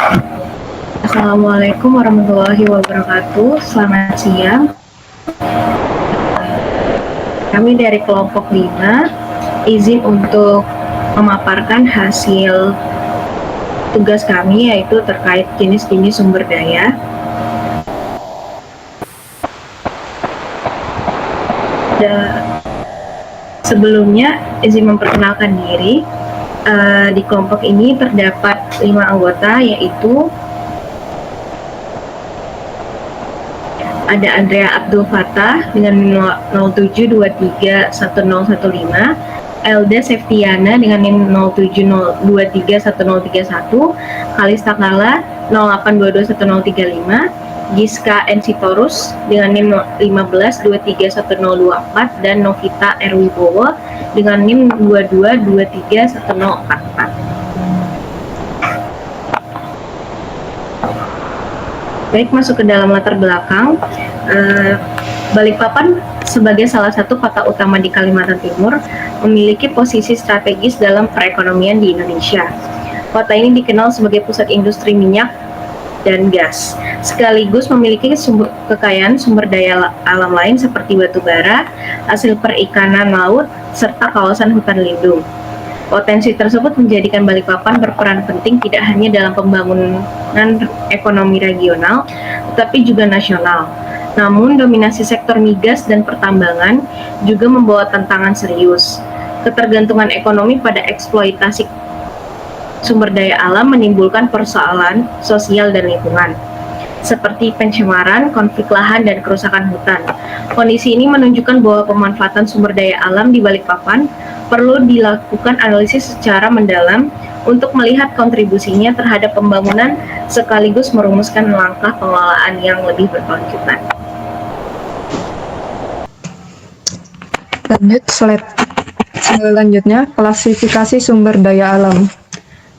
Assalamualaikum warahmatullahi wabarakatuh. Selamat siang. Kami dari kelompok 5 izin untuk memaparkan hasil tugas kami, yaitu terkait jenis-jenis sumber daya. Sebelumnya, izin memperkenalkan diri. Di kelompok ini terdapat 5 anggota, yaitu ada Andrea Abdul Fattah dengan 07231015, Elda Septiana dengan NIM 07231031, Kalista Kala 08221035, Giska N. Sitorus dengan NIM 15231024, dan Novita Erwibowo dengan NIM 22231044. Baik, masuk ke dalam latar belakang. Balikpapan sebagai salah satu kota utama di Kalimantan Timur memiliki posisi strategis dalam perekonomian di Indonesia. Kota ini dikenal sebagai pusat industri minyak dan gas, sekaligus memiliki kekayaan sumber daya alam lain seperti batu bara, hasil perikanan laut, serta kawasan hutan lindung. Potensi tersebut menjadikan Balikpapan berperan penting tidak hanya dalam pembangunan ekonomi regional, tetapi juga nasional. Namun, dominasi sektor migas dan pertambangan juga membawa tantangan serius. Ketergantungan ekonomi pada eksploitasi sumber daya alam menimbulkan persoalan sosial dan lingkungan, seperti pencemaran, konflik lahan, dan kerusakan hutan. Kondisi ini menunjukkan bahwa pemanfaatan sumber daya alam di Balikpapan perlu dilakukan analisis secara mendalam untuk melihat kontribusinya terhadap pembangunan sekaligus merumuskan langkah pengelolaan yang lebih berkelanjutan. Lanjut, slide selanjutnya, klasifikasi sumber daya alam.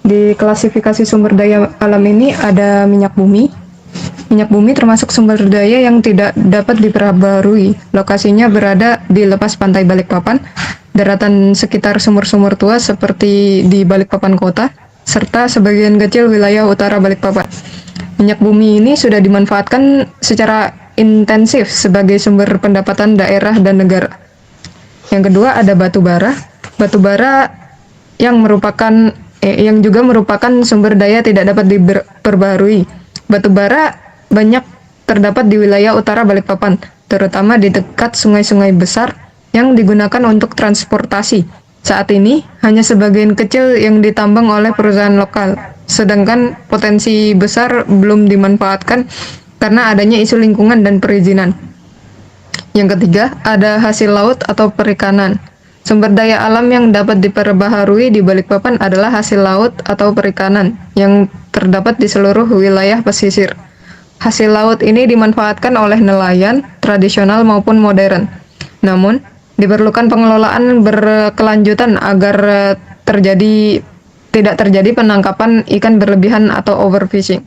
Di klasifikasi sumber daya alam ini ada minyak bumi. Minyak bumi termasuk sumber daya yang tidak dapat diperbarui. Lokasinya berada di lepas pantai Balikpapan, daratan sekitar sumur-sumur tua seperti di Balikpapan Kota, serta sebagian kecil wilayah utara Balikpapan. Minyak bumi ini sudah dimanfaatkan secara intensif sebagai sumber pendapatan daerah dan negara. Yang kedua ada batu bara. Batu bara yang juga merupakan sumber daya tidak dapat diperbarui. Batu bara banyak terdapat di wilayah utara Balikpapan, terutama di dekat sungai-sungai besar yang digunakan untuk transportasi. Saat ini, hanya sebagian kecil yang ditambang oleh perusahaan lokal, sedangkan potensi besar belum dimanfaatkan karena adanya isu lingkungan dan perizinan. Yang ketiga, ada hasil laut atau perikanan. Sumber daya alam yang dapat diperbaharui di Balikpapan adalah hasil laut atau perikanan yang terdapat di seluruh wilayah pesisir. Hasil laut ini dimanfaatkan oleh nelayan, tradisional maupun modern. Namun, diperlukan pengelolaan berkelanjutan agar tidak terjadi penangkapan ikan berlebihan atau overfishing.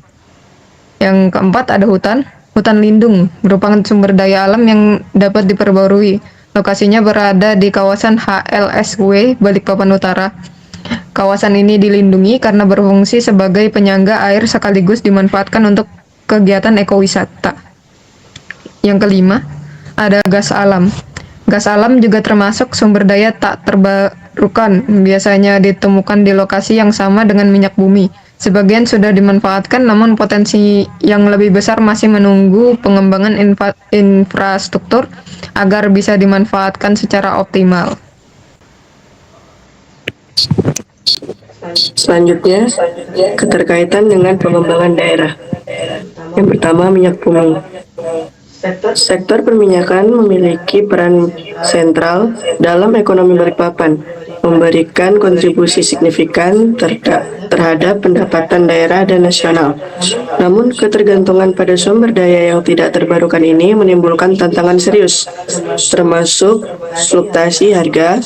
Yang keempat ada hutan. Hutan lindung merupakan sumber daya alam yang dapat diperbarui. Lokasinya berada di kawasan HLSW Balikpapan Utara. Kawasan ini dilindungi karena berfungsi sebagai penyangga air sekaligus dimanfaatkan untuk kegiatan ekowisata. Yang kelima, ada gas alam. Gas alam juga termasuk sumber daya tak terbarukan, biasanya ditemukan di lokasi yang sama dengan minyak bumi. Sebagian sudah dimanfaatkan, namun potensi yang lebih besar masih menunggu pengembangan infrastruktur agar bisa dimanfaatkan secara optimal. Selanjutnya, keterkaitan dengan pengembangan daerah. Yang pertama, minyak bumi. Sektor perminyakan memiliki peran sentral dalam ekonomi Balikpapan, memberikan kontribusi signifikan terhadap pendapatan daerah dan nasional. Namun, ketergantungan pada sumber daya yang tidak terbarukan ini menimbulkan tantangan serius, termasuk fluktuasi harga,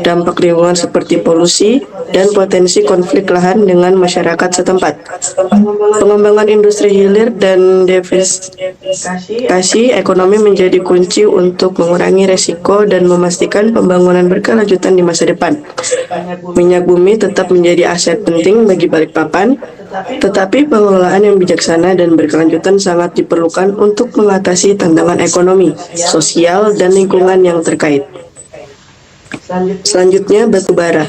dampak lingkungan seperti polusi, dan potensi konflik lahan dengan masyarakat setempat. Pengembangan industri hilir dan diversifikasi ekonomi menjadi kunci untuk mengurangi resiko dan memastikan pembangunan berkelanjutan di masa depan. Minyak bumi tetap menjadi aset penting bagi Balikpapan, Tetapi pengelolaan yang bijaksana dan berkelanjutan sangat diperlukan untuk mengatasi tantangan ekonomi, sosial, dan lingkungan yang terkait. Selanjutnya, batu bara.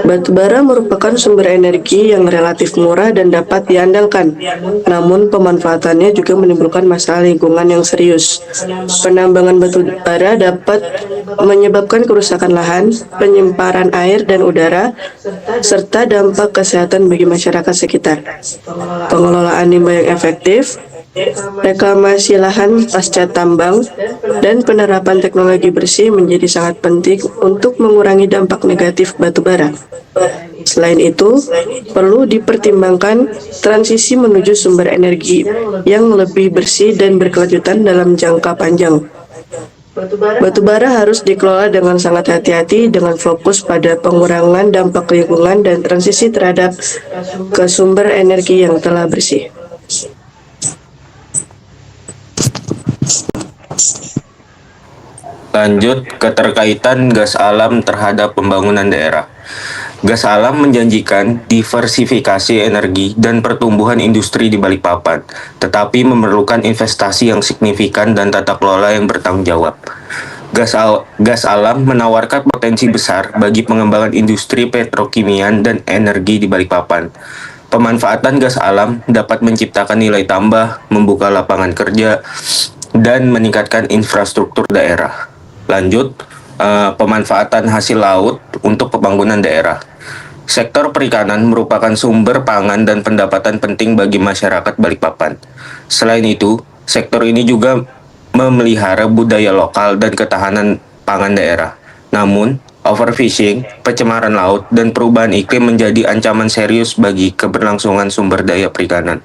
Batu bara merupakan sumber energi yang relatif murah dan dapat diandalkan. Namun, pemanfaatannya juga menimbulkan masalah lingkungan yang serius. Penambangan batu bara dapat menyebabkan kerusakan lahan, penyemparan air dan udara, serta dampak kesehatan bagi masyarakat sekitar. Pengelolaan limbah yang efektif, reklamasi lahan pasca tambang, dan penerapan teknologi bersih menjadi sangat penting untuk mengurangi dampak negatif batu bara. Selain itu, perlu dipertimbangkan transisi menuju sumber energi yang lebih bersih dan berkelanjutan dalam jangka panjang. Batu bara harus dikelola dengan sangat hati-hati dengan fokus pada pengurangan dampak lingkungan dan transisi terhadap ke sumber energi yang telah bersih. Lanjut, keterkaitan gas alam terhadap pembangunan daerah. Gas alam menjanjikan diversifikasi energi dan pertumbuhan industri di Balikpapan, tetapi memerlukan investasi yang signifikan dan tata kelola yang bertanggung jawab. Gas alam menawarkan potensi besar bagi pengembangan industri petrokimian dan energi di Balikpapan. Pemanfaatan gas alam dapat menciptakan nilai tambah, membuka lapangan kerja, dan meningkatkan infrastruktur daerah. Lanjut, pemanfaatan hasil laut untuk pembangunan daerah. Sektor perikanan merupakan sumber pangan dan pendapatan penting bagi masyarakat Balikpapan. Selain itu, sektor ini juga memelihara budaya lokal dan ketahanan pangan daerah. Namun, overfishing, pencemaran laut, dan perubahan iklim menjadi ancaman serius bagi keberlangsungan sumber daya perikanan.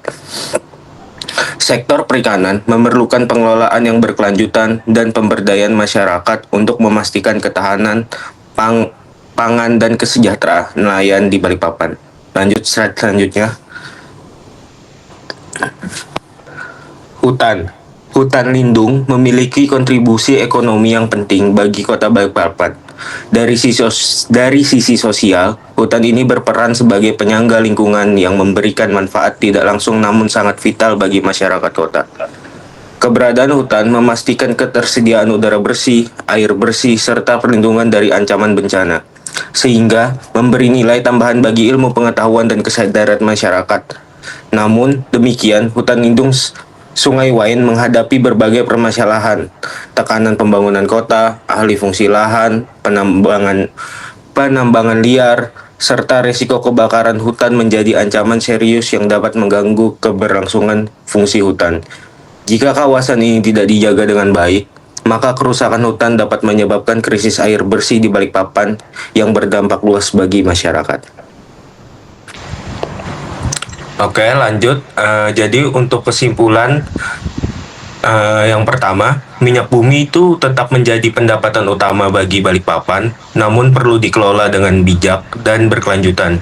Sektor perikanan memerlukan pengelolaan yang berkelanjutan dan pemberdayaan masyarakat untuk memastikan ketahanan pangan dan kesejahteraan nelayan di Balikpapan. Lanjut slide selanjutnya. Hutan lindung memiliki kontribusi ekonomi yang penting bagi Kota Balikpapan. Dari sisi sosial, hutan ini berperan sebagai penyangga lingkungan yang memberikan manfaat tidak langsung namun sangat vital bagi masyarakat kota. Keberadaan hutan memastikan ketersediaan udara bersih, air bersih, serta perlindungan dari ancaman bencana, sehingga memberi nilai tambahan bagi ilmu pengetahuan dan kesadaran masyarakat. Namun demikian, hutan lindung Sungai Wain menghadapi berbagai permasalahan, tekanan pembangunan kota, alih fungsi lahan, penambangan liar, serta risiko kebakaran hutan menjadi ancaman serius yang dapat mengganggu keberlangsungan fungsi hutan. Jika kawasan ini tidak dijaga dengan baik, maka kerusakan hutan dapat menyebabkan krisis air bersih di Balikpapan yang berdampak luas bagi masyarakat. Oke, lanjut. Jadi untuk kesimpulan yang pertama, minyak bumi itu tetap menjadi pendapatan utama bagi Balikpapan, namun perlu dikelola dengan bijak dan berkelanjutan.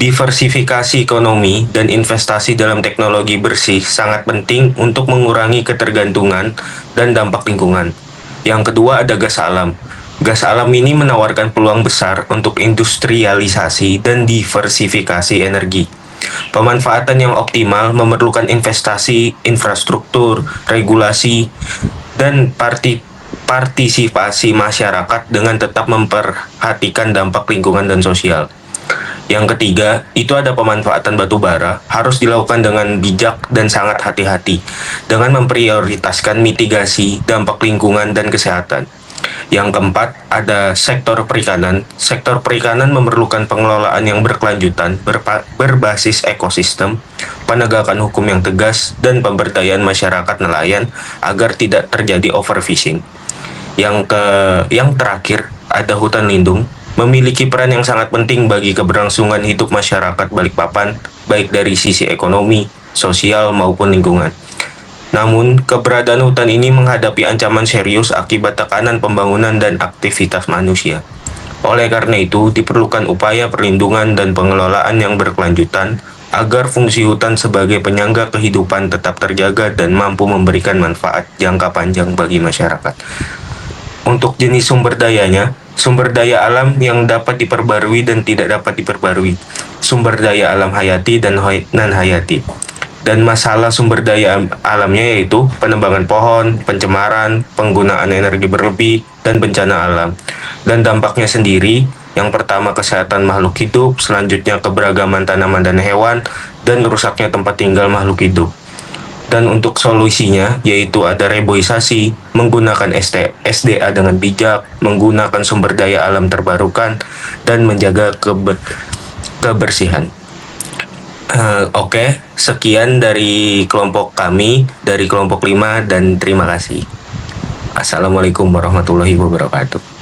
Diversifikasi ekonomi dan investasi dalam teknologi bersih sangat penting untuk mengurangi ketergantungan dan dampak lingkungan. Yang kedua ada gas alam. Gas alam ini menawarkan peluang besar untuk industrialisasi dan diversifikasi energi. Pemanfaatan yang optimal memerlukan investasi, infrastruktur, regulasi, dan partisipasi masyarakat dengan tetap memperhatikan dampak lingkungan dan sosial. Yang ketiga, itu ada pemanfaatan batu bara, harus dilakukan dengan bijak dan sangat hati-hati, dengan memprioritaskan mitigasi, dampak lingkungan, dan kesehatan. Yang keempat, ada sektor perikanan. Sektor perikanan memerlukan pengelolaan yang berkelanjutan, berbasis ekosistem, penegakan hukum yang tegas, dan pemberdayaan masyarakat nelayan agar tidak terjadi overfishing. Yang terakhir, ada hutan lindung, memiliki peran yang sangat penting bagi keberlangsungan hidup masyarakat Balikpapan, baik dari sisi ekonomi, sosial, maupun lingkungan. Namun, keberadaan hutan ini menghadapi ancaman serius akibat tekanan pembangunan dan aktivitas manusia. Oleh karena itu, diperlukan upaya perlindungan dan pengelolaan yang berkelanjutan agar fungsi hutan sebagai penyangga kehidupan tetap terjaga dan mampu memberikan manfaat jangka panjang bagi masyarakat. Untuk jenis sumber dayanya, sumber daya alam yang dapat diperbarui dan tidak dapat diperbarui. sumber daya alam hayati dan non-hayati. Dan masalah sumber daya alamnya yaitu penebangan pohon, pencemaran, penggunaan energi berlebih, dan bencana alam. Dan dampaknya sendiri, yang pertama kesehatan makhluk hidup, selanjutnya keberagaman tanaman dan hewan, dan rusaknya tempat tinggal makhluk hidup. Dan untuk solusinya yaitu ada reboisasi, menggunakan SDA dengan bijak, menggunakan sumber daya alam terbarukan, dan menjaga kebersihan. Oke, sekian dari kelompok kami, dari kelompok 5, dan terima kasih. Assalamualaikum warahmatullahi wabarakatuh.